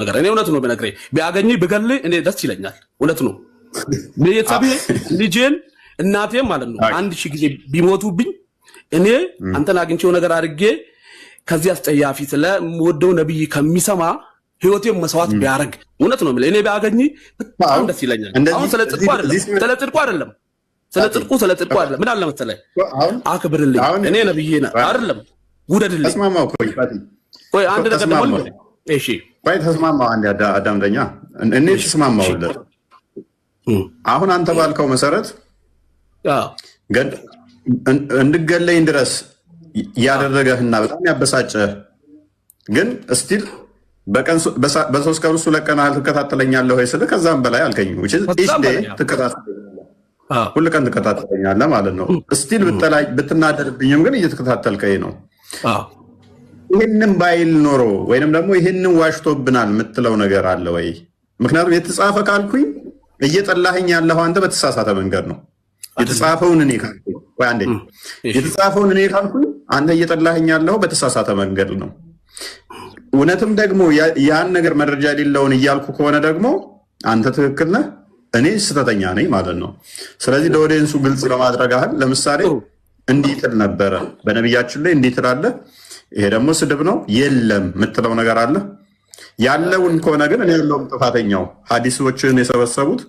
ነገር እኔ እውነት ነው በነገሬ ቢያገኝ ብገል እኔ ደስ ይለኛል እውነት ነው ቤተሰቤ ልጄን እናቴም ማለት ነው 1000 ጊዜ ቢሞቱብኝ እኔ አንተን አግኝቼው ነገር አድርጌ ከዚህ አስጠያፊ ስለምወደው ነብይ ከሚሰማ ህይወቴን መስዋዕት ቢያረግ እውነት ነው እኔ ቢያገኝ በጣም ደስ ይለኛል አሁን ስለጽድቁ አይደለም ስለጽድቁ አይደለም ምን አለ መሰለህ አክብርልኝ እኔ ነብይ ነኝ አይደለም ውደድልኝ ተስማማው ቆይ አንድ ነገር ደግሞ እሺ ቆይ ተስማማው አንድ አዳምጠኛ እኔ ተስማማውለት አሁን አንተ ባልከው መሰረት እንድገለኝ ድረስ ያደረገህና በጣም ያበሳጨህ ግን ስቲል በቀን በ3 ቀን ውስጥ ለቀናል ተከታተለኛለህ ወይ ስለ ከዛም በላይ አልከኝ which is each day ተከታተለኛለህ ሁሉ ቀን ተከታተለኛለህ ማለት ነው ስቲል ብትናደድብኝም ግን እየተከታተልከኝ ነው ይሄንን ባይል ኖሮ ወይንም ደግሞ ይሄንን ዋሽቶብናል የምትለው ነገር አለ ወይ ምክንያቱም የተጻፈ ካልኩኝ እየጠላኸኝ ያለው አንተ በተሳሳተ መንገድ ነው የተጻፈውን እኔ ካልኩኝ ወይ አንዴ የተጻፈውን እኔ ካልኩኝ አንተ እየጠላኸኝ ያለው በተሳሳተ መንገድ ነው እውነትም ደግሞ ያን ነገር መረጃ የሌለውን እያልኩ ከሆነ ደግሞ አንተ ትክክል ነህ እኔ ስተተኛ ነኝ ማለት ነው ስለዚህ ለኦዲየንሱ ግልጽ ለማድረግ አሁን ለምሳሌ እንዲህ ትል ነበረ በነብያችን ላይ እንዲህ ትላለ ይሄ ደግሞ ስድብ ነው የለም የምትለው ነገር አለ ያለውን ከሆነ ግን እኔ ያለውም ጥፋተኛው ሐዲሶችን የሰበሰቡት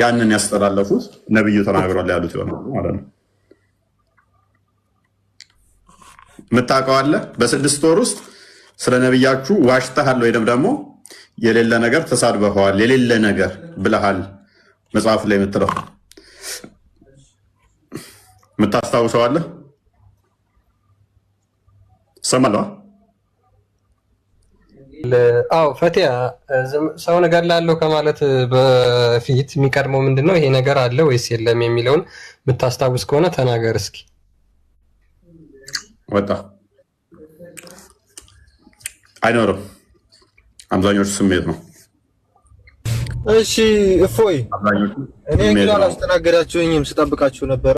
ያንን ያስተላለፉት ነብዩ ተናግሯል ያሉት ይሆናል ማለት ነው መታቀው አለ በ6 ወር ውስጥ ስለ ነብያችሁ ዋሽተሃል ወይንም ደግሞ የሌለ ነገር ተሳድበዋል የሌለ ነገር ብለሃል መጽሐፍ ላይ የምትለው መታስታውሰው አለ ሰማላ አው ፈቲያ ሰው ነገር ላለው ከማለት በፊት የሚቀድመው ምንድነው ይሄ ነገር አለ ወይስ የለም የሚለውን የምታስታውስ ከሆነ ተናገር እስኪ ወጣ አይኖርም አብዛኞቹ ስሜት ነው እሺ እፎይ እኔ ግን አላስተናገዳችሁኝም ስጠብቃችሁ ነበር